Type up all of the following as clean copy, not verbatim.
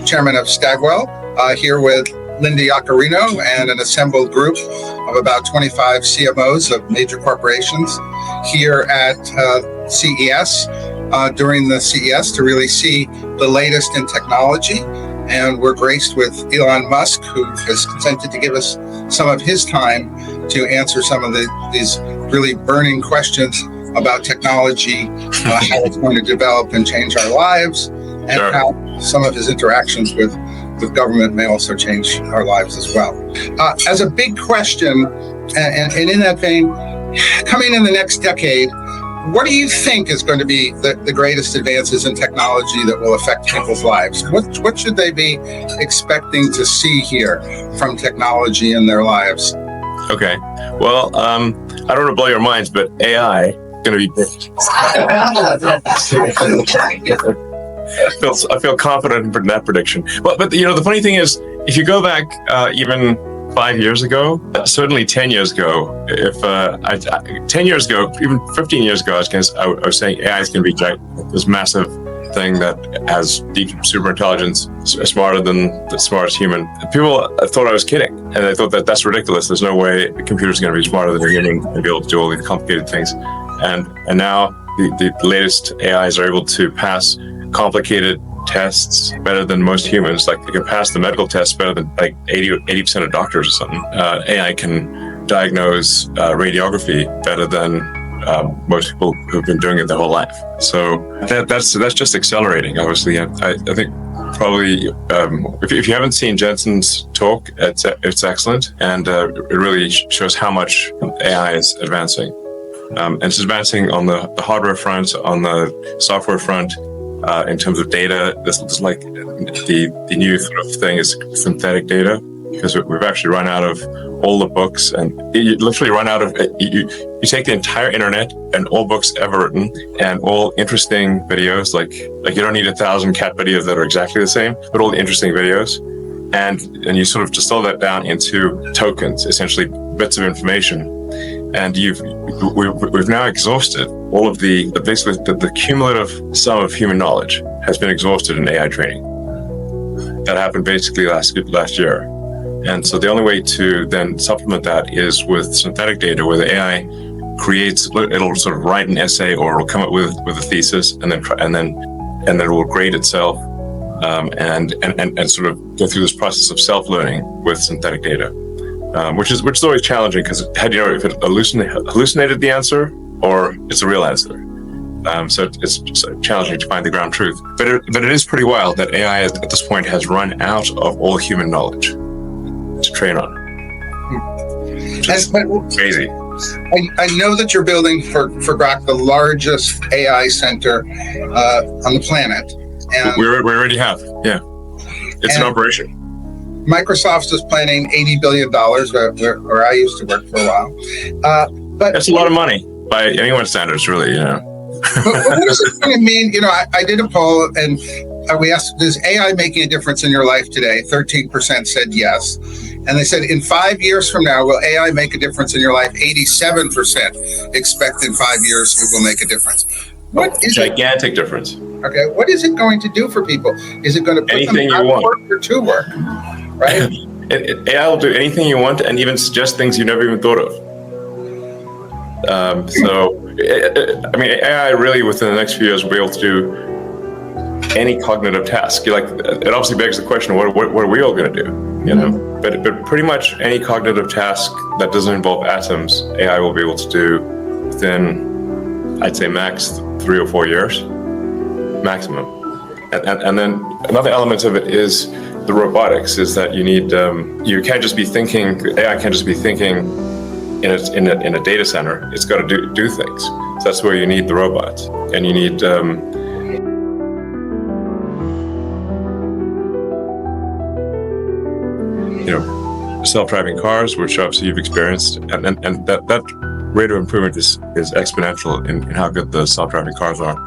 chairman of Stagwell, here with Linda Yaccarino and an assembled group of about 25 CMOs of major corporations here at CES, during the CES to really see the latest in technology. And we're graced with Elon Musk, who has consented to give us some of his time to answer some of these really burning questions about technology, how it's going to develop and change our lives, and how some of his interactions with government may also change our lives as well. As a big question, and in that vein, coming in the next decade, what do you think is going to be the greatest advances in technology that will affect people's lives? What should they be expecting to see here from technology in their lives? Okay. Well, I don't want to blow your minds, but AI is going to be big. I feel confident in that prediction. But the funny thing is, if you go back even 5 years ago, certainly 10 years ago, 10 years ago, even 15 years ago, I was saying AI is going to be this massive thing that has deep super intelligence, smarter than the smartest human. People thought I was kidding, and they thought that that's ridiculous. There's no way a computer's going to be smarter than a human and be able to do all these complicated things. And now the latest AIs are able to pass complicated tests better than most humans. Like, they can pass the medical tests better than like 80% of doctors or something. AI can diagnose radiography better than most people who've been doing it their whole life. So that's just accelerating, obviously. I think probably if you haven't seen Jensen's talk, it's excellent, and it really shows how much AI is advancing. And it's advancing on the hardware front, on the software front. In terms of data, this is like the new sort of thing is synthetic data, because we've actually run out of all the books, and you literally run out of you take the entire internet and all books ever written and all interesting videos, like you don't need 1,000 cat videos that are exactly the same, but all the interesting videos, and you sort of distill that down into tokens, essentially bits of information. And we've now exhausted all of basically the cumulative sum of human knowledge has been exhausted in AI training. That happened basically last year. And so the only way to then supplement that is with synthetic data, where the AI it'll sort of write an essay, or it'll come up with a thesis, and then it will grade itself, and sort of go through this process of self-learning with synthetic data. Which is always challenging, because if it hallucinated the answer or it's a real answer. So it's challenging to find the ground truth. But it is pretty wild that AI at this point has run out of all human knowledge to train on. Which is crazy. I know that you're building for Grok the largest AI center on the planet. And we already have, yeah. It's an operation. Microsoft is planning $80 billion, where I used to work for a while. But that's a lot of money by anyone's standards, really, But what does it really mean? I did a poll, and we asked, is AI making a difference in your life today? 13% said yes. And they said, in 5 years from now, will AI make a difference in your life? 87% expect in 5 years it will make a difference. What is gigantic difference. Okay, what is it going to do for people? Is it going to put anything them you out want of work or to work? Right? AI will do anything you want, and even suggest things you never even thought of. AI really within the next few years will be able to do any cognitive task. It obviously begs the question, what are we all going to do? But pretty much any cognitive task that doesn't involve atoms, AI will be able to do within, I'd say, max 3 or 4 years, maximum. And then another element of it is the robotics, is that you need you can't just be thinking. AI can't just be thinking in a data center. It's got to do things. So that's where you need the robots, and you need self-driving cars, which obviously you've experienced, and that rate of improvement is exponential in how good the self-driving cars are.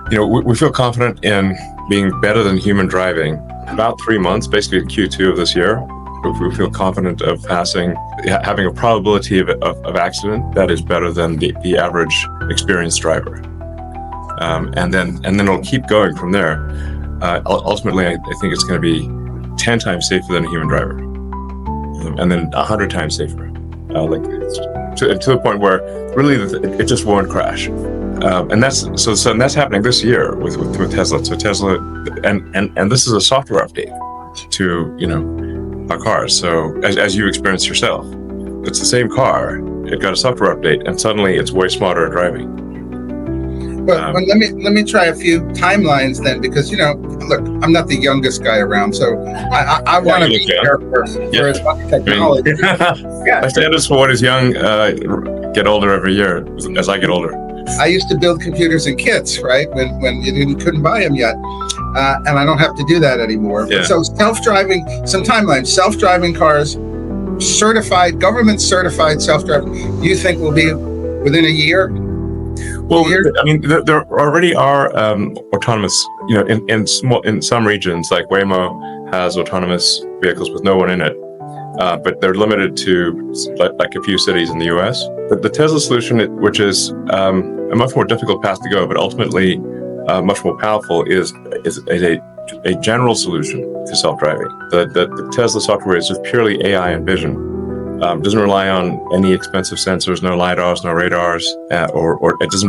We feel confident in being better than human driving. About 3 months, basically in Q2 of this year, we feel confident of having a probability of accident that is better than the average experienced driver. And then it'll keep going from there. Ultimately, I think it's going to be 10 times safer than a human driver, and then 100 times safer, to the point where really it just won't crash. And that's happening this year with Tesla. So Tesla, and this is a software update to our cars. So as you experience yourself, it's the same car. It got a software update, and suddenly it's way smarter at driving. But let me try a few timelines then, because look, I'm not the youngest guy around, so I want to be here for as much technology. My standards for what is young get older every year as I get older. I used to build computers in kits, right? When you couldn't buy them yet, and I don't have to do that anymore. Yeah. So self-driving, some timelines. Self-driving cars, government certified self-driving. You think will be within a year? Well, I mean, there already are autonomous. In some regions, like Waymo has autonomous vehicles with no one in it, but they're limited to like a few cities in the U.S. The Tesla solution, which is a much more difficult path to go, but ultimately much more powerful, is a general solution to self-driving. The Tesla software is just purely AI and vision. Doesn't rely on any expensive sensors, no lidars, no radars, or it doesn't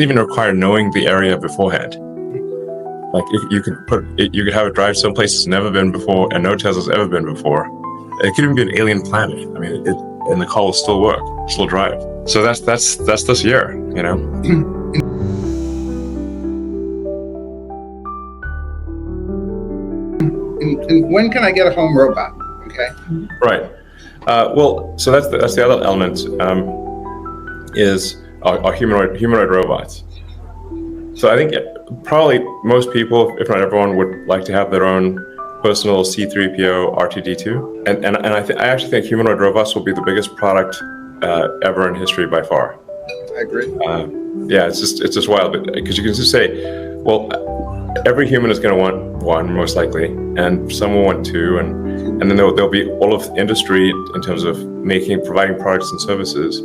even require knowing the area beforehand. Like you could have it drive someplace it's never been before, and no Tesla's ever been before. It could even be an alien planet. I mean, and the car will still work, still drive. So that's this year, And when can I get a home robot? Okay. Right. Well, so that's the other element, is our humanoid robots. So I think probably most people, if not everyone, would like to have their own personal C-3PO R2-D2, and I actually think humanoid robots will be the biggest product ever in history by far. I agree. Yeah, it's just wild, because you can just say, well, every human is going to want one, most likely, and some will want two, and then there'll be all of industry in terms of providing products and services.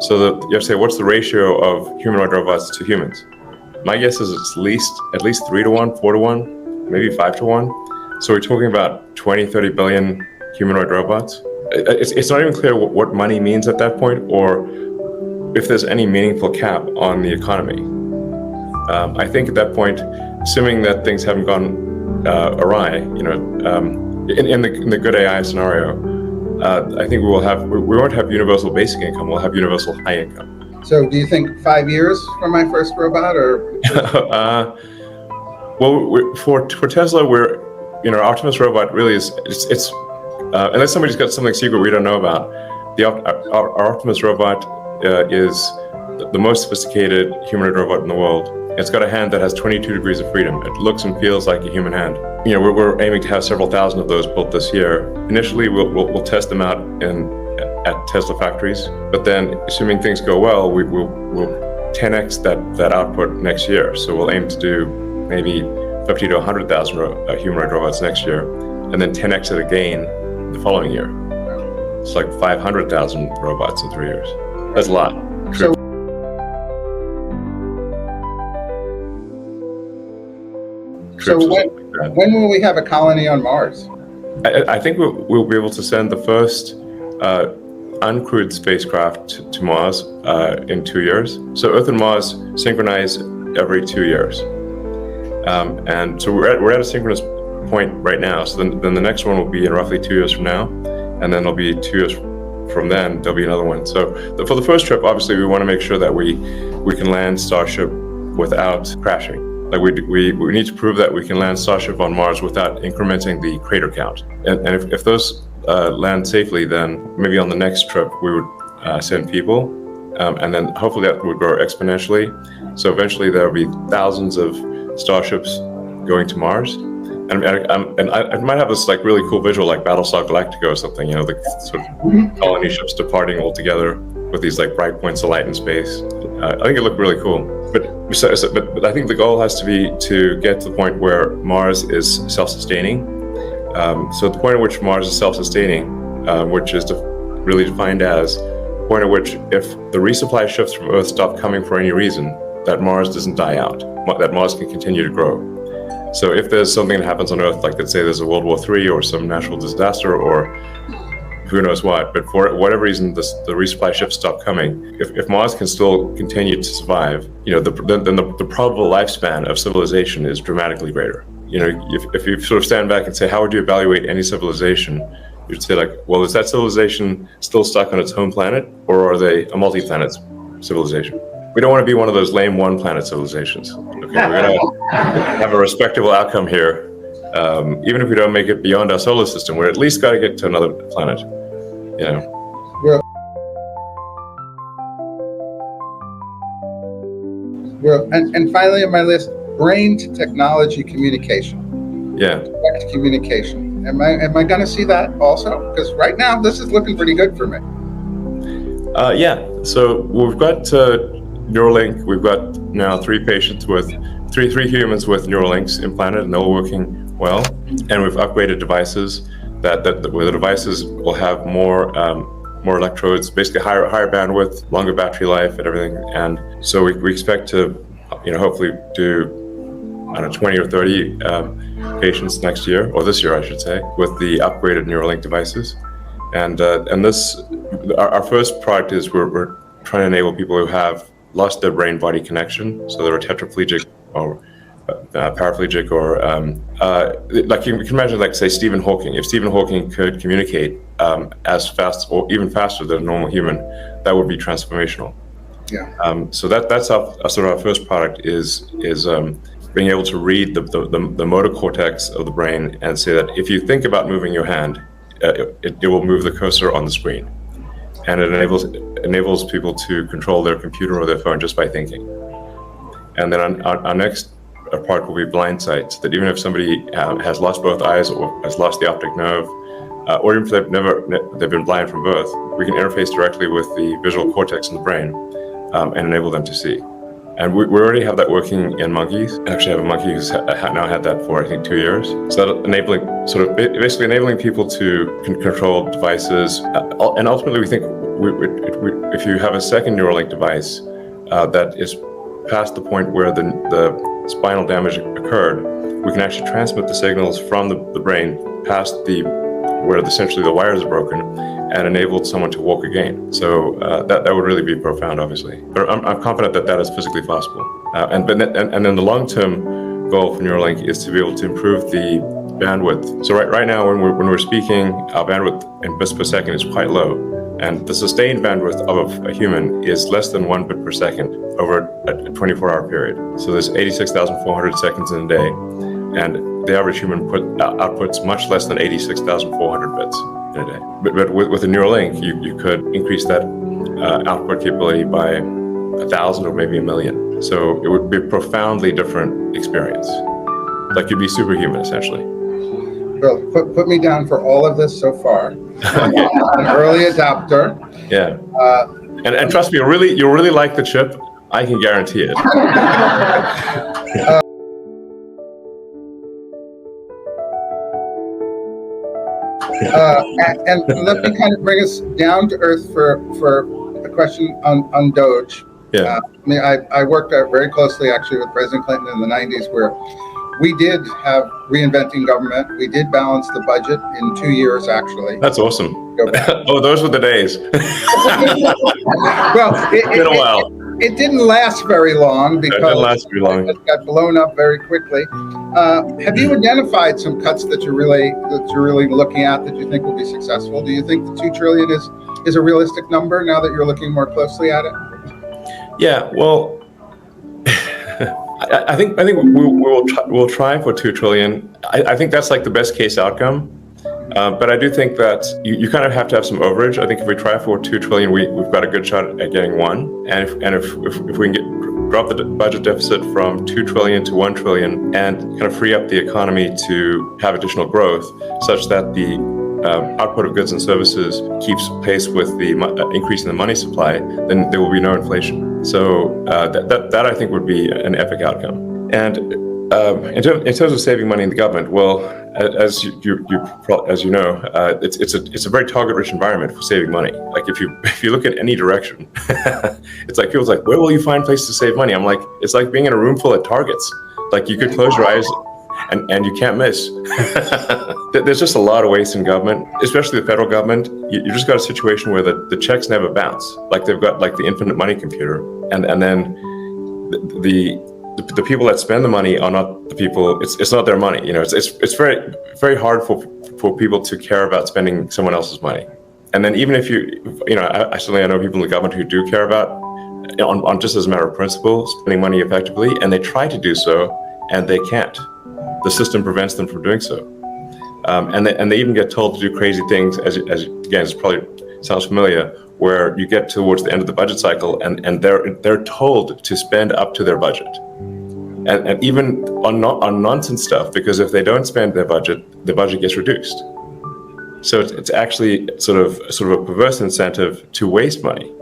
So that you have to say, what's the ratio of humanoid robots to humans? My guess is it's at least 3 to 1, 4 to 1, maybe 5 to 1. So we're talking about 20, 30 billion humanoid robots. It's not even clear what money means at that point, or if there's any meaningful cap on the economy. I think at that point, assuming that things haven't gone awry, in the good AI scenario, I think we won't have universal basic income. We'll have universal high income. So, do you think 5 years for my first robot, or? Well, for Tesla, our Optimus robot really is it's unless somebody's got something secret we don't know about. Our Optimus robot is the most sophisticated humanoid robot in the world. It's got a hand that has 22 degrees of freedom. It looks and feels like a human hand. We're aiming to have several thousand of those built this year. Initially, we'll test them out at Tesla factories, but then, assuming things go well, we'll 10x that output next year. So we'll aim to do maybe 50 to 100,000 humanoid robots next year, and then 10x it again the following year. It's like 500,000 robots in 3 years. That's a lot. So when will we have a colony on Mars? I think we'll be able to send the first uncrewed spacecraft to Mars in 2 years. So Earth and Mars synchronize every 2 years. And so we're at a synchronous point right now. So then the next one will be in roughly 2 years from now. And then there'll be 2 years from then, there'll be another one. So for the first trip, obviously, we want to make sure that we can land Starship without crashing. Like we need to prove that we can land Starship on Mars without incrementing the crater count. And if those land safely, then maybe on the next trip we would send people, and then hopefully that would grow exponentially. So eventually there will be thousands of Starships going to Mars. And I might have this like really cool visual, like Battlestar Galactica or something. The sort of colony ships departing all together with these like bright points of light in space. I think it looked really cool. But I think the goal has to be to get to the point where Mars is self-sustaining. So the point at which Mars is self-sustaining, which is really defined as the point at which if the resupply ships from Earth stop coming for any reason, that Mars doesn't die out, that Mars can continue to grow. So if there's something that happens on Earth, like let's say there's a World War III or some natural disaster or who knows what, but for whatever reason, the resupply ships stop coming. If Mars can still continue to survive, then the probable lifespan of civilization is dramatically greater. If you sort of stand back and say, how would you evaluate any civilization? You'd say like, well, is that civilization still stuck on its home planet, or are they a multi-planet civilization? We don't want to be one of those lame one-planet civilizations. Okay, we're going to have a respectable outcome here. Even if we don't make it beyond our solar system, we're at least got to get to another planet. Well, and finally on my list, brain to technology communication. Yeah. Direct communication. Am I going to see that also? Because right now this is looking pretty good for me. Yeah. So we've got Neuralink. We've got now three humans with Neuralinks implanted, and they're all working well. And we've upgraded devices where the devices will have more electrodes, basically higher bandwidth, longer battery life, and everything. And so we expect to, hopefully do 20 or 30 patients next year, or this year, I should say, with the upgraded Neuralink devices. And this, our first product is we're trying to enable people who have lost their brain-body connection, so they're tetraplegic or paraplegic, or like you can imagine, like say Stephen Hawking. If Stephen Hawking could communicate as fast or even faster than a normal human, that would be transformational. Yeah. So that's our first product is being able to read the motor cortex of the brain and say that if you think about moving your hand, it will move the cursor on the screen, and it enables people to control their computer or their phone just by thinking. And then our next product will be blind sight, that even if somebody has lost both eyes or has lost the optic nerve, or even if they've been blind from birth, we can interface directly with the visual cortex in the brain and enable them to see. And we already have that working in monkeys. I actually have a monkey who's now had that for, I think, 2 years. So that basically enabling people to control devices. And ultimately, we think if you have a second Neuralink device that is past the point where the spinal damage occurred, we can actually transmit the signals from the brain past where essentially the wires are broken, and enable someone to walk again. So that would really be profound, obviously. But I'm confident that is physically possible. And then the long-term goal for Neuralink is to be able to improve the bandwidth. So right now, when we're speaking, our bandwidth in bits per second is quite low, and the sustained bandwidth of a human is less than 1 bit per second over a 24-hour period. So there's 86,400 seconds in a day, and the average human outputs much less than 86,400 bits in a day. But with a Neuralink, you could increase that output capability by 1,000 or maybe 1 million. So it would be a profoundly different experience. Like you'd be superhuman, essentially. Well, put me down for all of this so far. Okay. An early adopter. Yeah. And trust me, you'll really like the chip. I can guarantee it. And let me kind of bring us down to earth for a question on DOGE. Yeah. I worked very closely actually with President Clinton in the 90s, where we did have reinventing government. We did balance the budget in 2 years, actually. That's awesome. Oh, those were the days. Well, it's been a while. It didn't last very long because it got blown up very quickly. Have you identified some cuts that you're really looking at that you think will be successful? Do you think the $2 trillion is a realistic number now that you're looking more closely at it? Yeah, well, I think we'll try for $2 trillion. I think that's like the best case outcome. But I do think that you kind of have to have some overage. I think if we try for $2 trillion, we've got a good shot at getting one. And if we can drop the budget deficit from $2 trillion to $1 trillion and kind of free up the economy to have additional growth, such that the output of goods and services keeps pace with the increase in the money supply, then there will be no inflation. So that I think would be an epic outcome. And in terms of saving money in the government, well, as you know, it's a very target-rich environment for saving money. Like if you look at any direction, it's like people's like, where will you find places to save money? I'm like, it's like being in a room full of targets. Like you could close your eyes and you can't miss. There's just a lot of waste in government, especially the federal government. You just got a situation where the checks never bounce. Like they've got like the infinite money computer, and then the people that spend the money are not the people. It's not their money. You know, it's very very hard for people to care about spending someone else's money. And then even if I certainly know people in the government who do care about, on just as a matter of principle, spending money effectively, and they try to do so, and they can't. The system prevents them from doing so. And they even get told to do crazy things, as again, it probably sounds familiar, where you get towards the end of the budget cycle, and they're told to spend up to their budget. And even on nonsense stuff, because if they don't spend their budget, the budget gets reduced. So it's actually sort of a perverse incentive to waste money.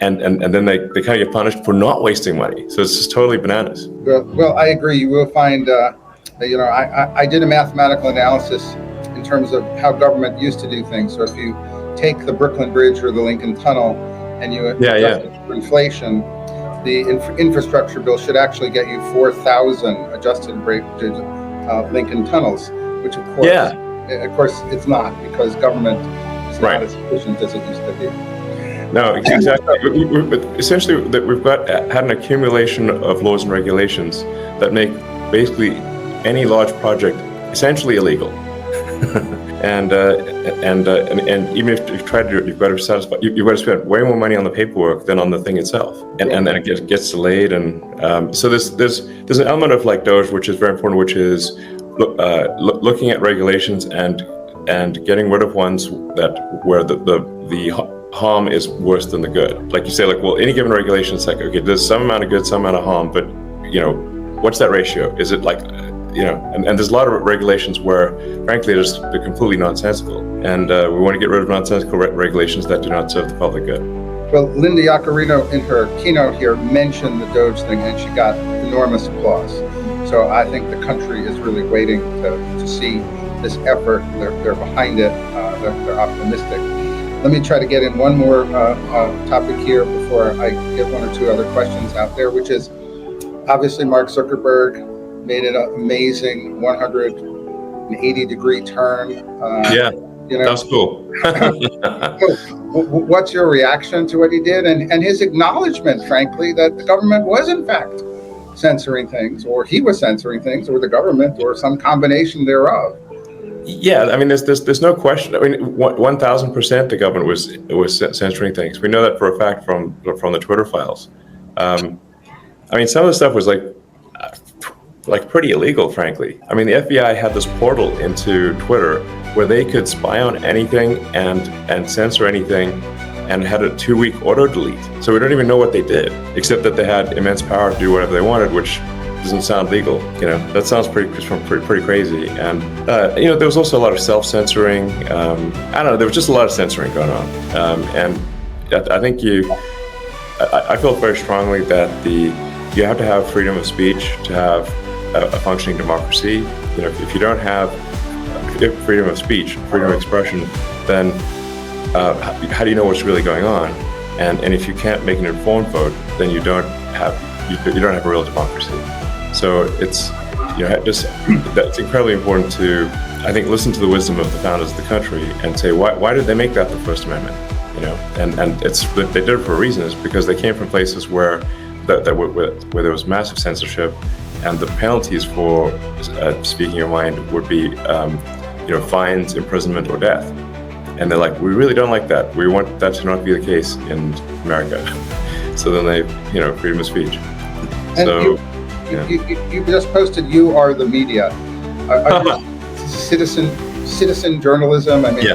And then they kind of get punished for not wasting money. So it's just totally bananas. Well, I agree. You will find, I did a mathematical analysis in terms of how government used to do things. So if you take the Brooklyn Bridge or the Lincoln Tunnel and you adjust it for inflation, the infrastructure bill should actually get you 4,000 adjusted Lincoln tunnels, which of course it's not, because government is not as efficient as it used to be. No, exactly. Essentially, we've had an accumulation of laws and regulations that make basically any large project essentially illegal. and even if you try to do it, you've got to spend way more money on the paperwork than on the thing itself, and then it gets delayed. And so there's an element of like DOGE, which is very important, which is looking at regulations and getting rid of ones where the harm is worse than the good. Like you say, like, well, any given regulation, it's like, okay, there's some amount of good, some amount of harm, but what's that ratio? Is it like, and there's a lot of regulations where, frankly, they're completely nonsensical, and we want to get rid of nonsensical regulations that do not serve the public good. Well, Linda Yaccarino in her keynote here mentioned the DOGE thing, and she got enormous applause. So I think the country is really waiting to see this effort. They're behind it. They're optimistic. Let me try to get in one more topic here before I get one or two other questions out there, which is obviously Mark Zuckerberg made an amazing 180-degree turn. That's cool. What's your reaction to what he did, and his acknowledgement, frankly, that the government was in fact censoring things, or he was censoring things, or the government, or some combination thereof? Yeah, I mean, there's no question. I mean, 1,000% the government was censoring things. We know that for a fact from the Twitter files. I mean, some of the stuff was like pretty illegal, frankly. I mean, the FBI had this portal into Twitter where they could spy on anything and censor anything, and had a 2-week auto delete. So we don't even know what they did, except that they had immense power to do whatever they wanted, which doesn't sound legal. That sounds pretty crazy. And there was also a lot of self-censoring. I don't know. There was just a lot of censoring going on. And I think I feel very strongly that you have to have freedom of speech to have a functioning democracy. If you don't have freedom of speech, freedom of expression, then how do you know what's really going on? And if you can't make an informed vote, then you don't have a real democracy. So it's that's incredibly important to, I think, listen to the wisdom of the founders of the country and say, why did they make that the First Amendment? And they did it for a reason. It's because they came from places where there was massive censorship, and the penalties for speaking your mind would be fines, imprisonment, or death. And they're like, we really don't like that. We want that to not be the case in America. So then they, freedom of speech. And so you just posted, you are the media. Citizen journalism. I mean,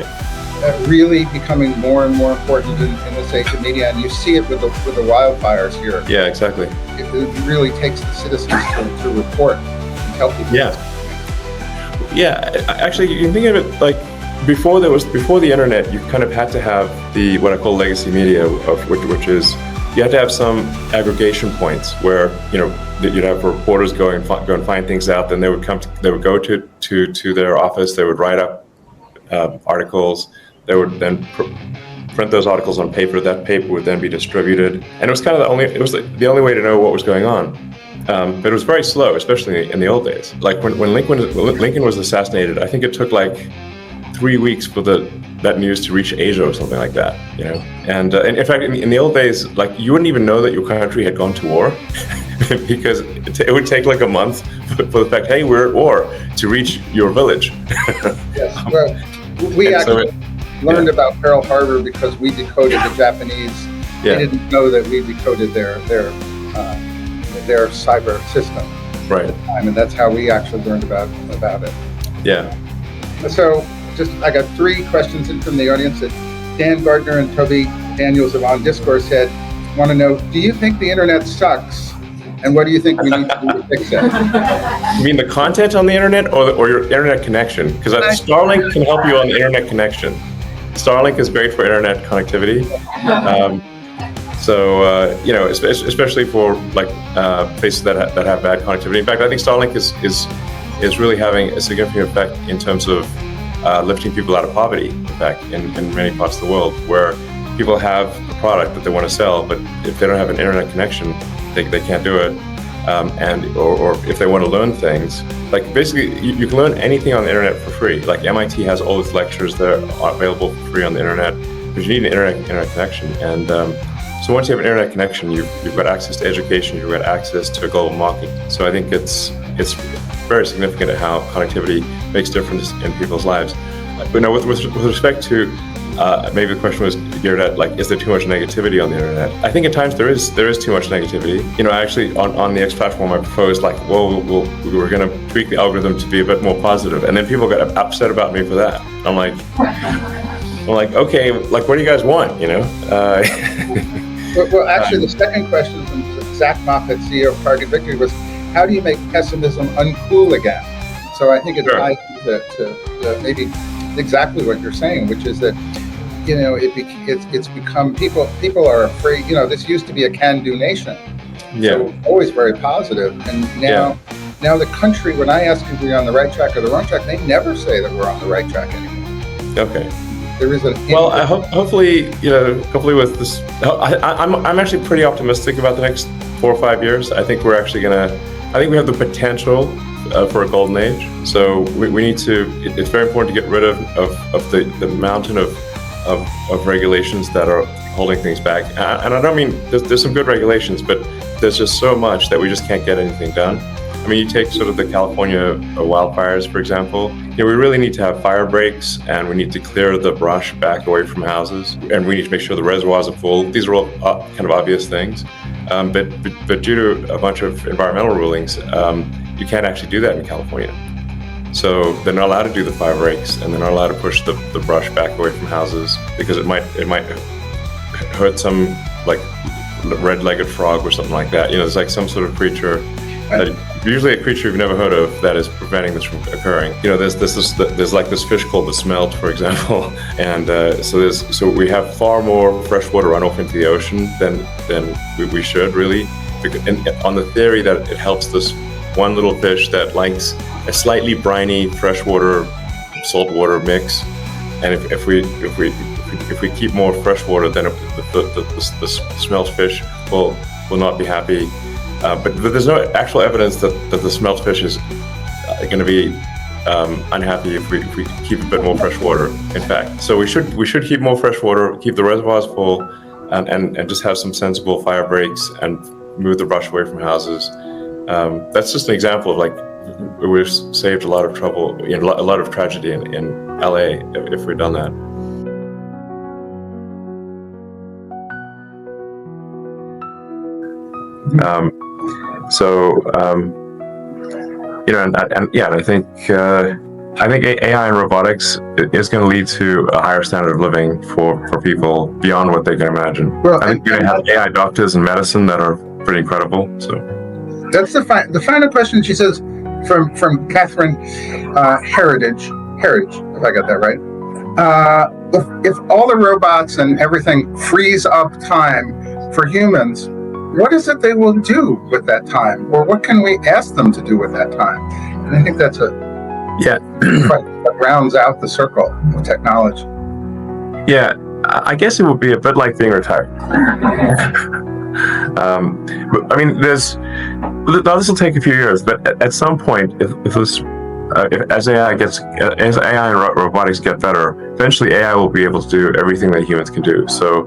really becoming more and more important in this age of media, and you see it with the wildfires here. Yeah, exactly. It really takes the citizens to report and tell people. Yeah. Actually, you can think of it like before the internet, you kind of had to have what I call legacy media, which is you had to have some aggregation points where you'd have reporters go and find things out. Then they would go to their office. They would write up articles. They would then print those articles on paper. That paper would then be distributed, and it was kind of the only way to know what was going on. but it was very slow, especially in the old days. Like when Lincoln was assassinated, I think it took like 3 weeks for that news to reach Asia or something like that, you know. And in fact, in the old days, like you wouldn't even know that your country had gone to war because it would take like a month for the fact, hey, we're at war, to reach your village. Yes, well, we actually learned about Pearl Harbor because we decoded the Japanese. They didn't know that we decoded their cyber system. Right. At the time, and that's how we actually learned about it. Yeah. So I got 3 questions in from the audience that Dan Gardner and Toby Daniels of On Discourse said, want to know, do you think the internet sucks? And what do you think we need to do to fix it? You mean the content on the internet or your internet connection? Because Starlink can help you on the internet connection. Starlink is great for internet connectivity. You know, especially for like places that have bad connectivity. In fact, I think Starlink is really having a significant effect in terms of lifting people out of poverty. In fact, in many parts of the world, where people have a product that they want to sell, but if they don't have an internet connection, they can't do it. Or if they want to learn things, like basically you can learn anything on the internet for free. Like MIT has all its lectures that are available for free on the internet, but you need an internet connection. And so once you have an internet connection, you've got access to education, you've got access to a global market. So I think it's very significant at how connectivity makes difference in people's lives. But no, with respect to maybe the question was geared at, like, is there too much negativity on the internet? I think at times there is too much negativity. You know, actually on the X platform, I proposed like, well, we're going to tweak the algorithm to be a bit more positive, and then people got upset about me for that. I'm like, okay, like, what do you guys want? You know? Well, actually, the second question from Zach Moffat, CEO of Target Victory, was, how do you make pessimism uncool again? So I think it ties to maybe exactly what you're saying, which is that, you know, it's become, people are afraid. You know, this used to be a can-do nation, so always very positive, and now the country, when I ask if we're on the right track or the wrong track, they never say that we're on the right track anymore. Okay. There is I hopefully with this, I'm actually pretty optimistic about the next 4 or 5 years. I think we have the potential for a golden age. So we need to. It's very important to get rid of the mountain of regulations that are holding things back. And I don't mean there's some good regulations, but there's just so much that we just can't get anything done. I mean, you take sort of the California wildfires, for example. You know, we really need to have fire breaks, and we need to clear the brush back away from houses, and we need to make sure the reservoirs are full. These are all kind of obvious things, but due to a bunch of environmental rulings, you can't actually do that in California. So they're not allowed to do the fire breaks, and they're not allowed to push the brush back away from houses because it might hurt some, like, red-legged frog or something like that. You know, it's like some sort of creature. Usually a creature you've never heard of that is preventing this from occurring. You know, there's like this fish called the smelt, for example, and so we have far more freshwater runoff into the ocean than we should, really, and on the theory that it helps this one little fish that likes a slightly briny freshwater saltwater mix, and if we keep more freshwater, then the smelt fish will not be happy. But there's no actual evidence that the smelt fish is going to be unhappy if we keep a bit more fresh water. In fact, so we should keep more fresh water, keep the reservoirs full, and just have some sensible fire breaks and move the brush away from houses. That's just an example of, like, we've saved a lot of trouble, you know, a lot of tragedy in LA if we'd done that. You know, and I think AI and robotics is going to lead to a higher standard of living for people beyond what they can imagine. Well, I think you're going to have AI doctors in medicine that are pretty incredible. So that's the final question. She says from Catherine Heritage, if I got that right. If all the robots and everything frees up time for humans, what is it they will do with that time, or what can we ask them to do with that time? And I think that's that rounds out the circle of technology. Yeah, I guess it would be a bit like being retired. But, I mean, this will take a few years, but at some point, as AI and robotics get better, eventually AI will be able to do everything that humans can do. So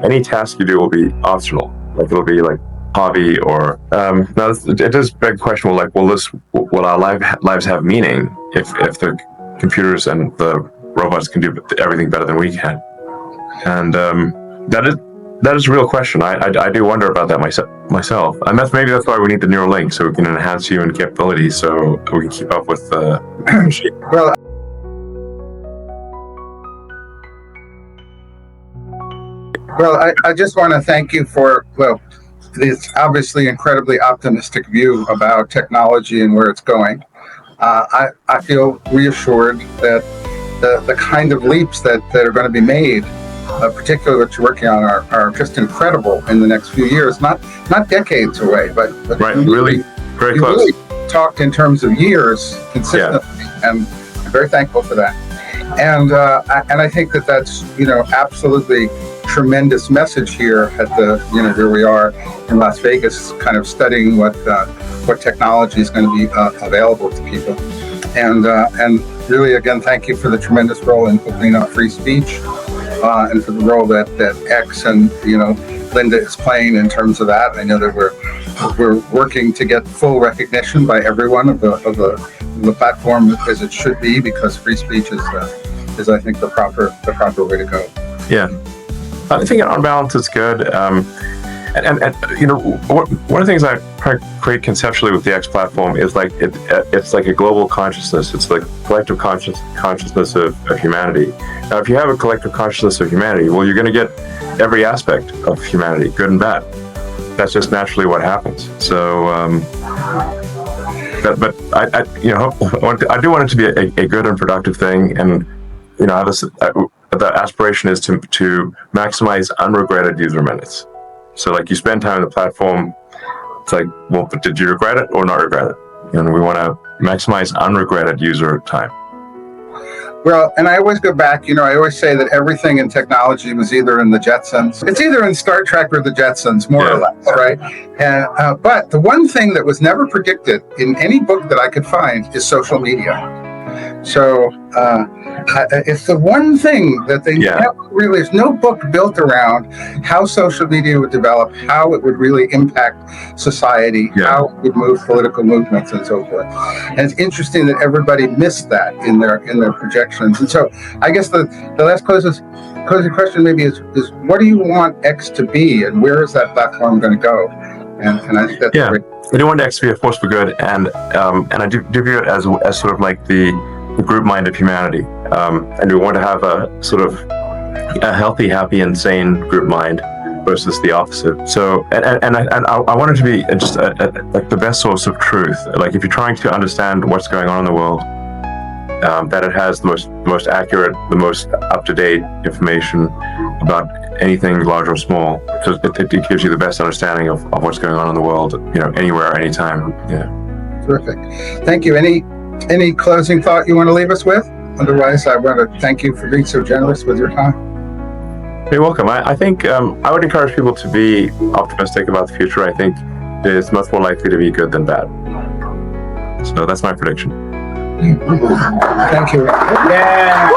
any task you do will be optional. Like it'll be like hobby or now it does beg the question. Well, like, will our lives have meaning if the computers and the robots can do everything better than we can? And that is a real question. I do wonder about that myself. And maybe that's why we need the Neuralink, so we can enhance human capabilities, so we can keep up with the machine. Well, I just want to thank you for, this obviously incredibly optimistic view about technology and where it's going. I feel reassured that the kind of leaps that are going to be made, particularly what you're working on, are just incredible in the next few years. Not decades away, but right, really very close. Really talked in terms of years consistently, and I'm very thankful for that. And I think that's absolutely tremendous message here at the here we are in Las Vegas, kind of studying what technology is going to be available to people. And really, again, thank you for the tremendous role in opening up free speech, and for the role that X and Linda is playing in terms of that. I know that we're working to get full recognition by everyone of the platform as it should be, because free speech is I think the proper way to go. Yeah, I think on balance it's good. And one of the things I try to create conceptually with the X platform is like it's like a global consciousness. It's like collective consciousness of humanity. Now, if you have a collective consciousness of humanity, well, you're going to get every aspect of humanity, good and bad. That's just naturally what happens. So, but I do want it to be a good and productive thing, and the aspiration is to maximize unregretted user minutes. So, like, you spend time on the platform, it's like, well, but did you regret it or not regret it? And we want to maximize unregretted user time. Well, and I always go back, I always say that everything in technology was either in the Jetsons. It's either in Star Trek or the Jetsons, more or less, right? And but the one thing that was never predicted in any book that I could find is social media. So it's the one thing that they never really, there's no book built around how social media would develop, how it would really impact society, how it would move political movements and so forth. And it's interesting that everybody missed that in their projections. And so I guess the last closing question maybe is what do you want X to be, and where is that platform going to go? And I think that's great. I do want X to be a force for good, and I do view it as sort of like the group mind of humanity, and we want to have a sort of a healthy, happy, and sane group mind versus the opposite. So, and I want it to be just like the best source of truth. Like, if you're trying to understand what's going on in the world, that it has the most accurate, the most up-to-date information about anything large or small, because it gives you the best understanding of what's going on in the world, anywhere, anytime. Terrific. Thank you. Any closing thought you want to leave us with? Otherwise, I want to thank you for being so generous with your time. You're welcome. I think I would encourage people to be optimistic about the future. I think it's much more likely to be good than bad. So that's my prediction. Thank you. Yeah.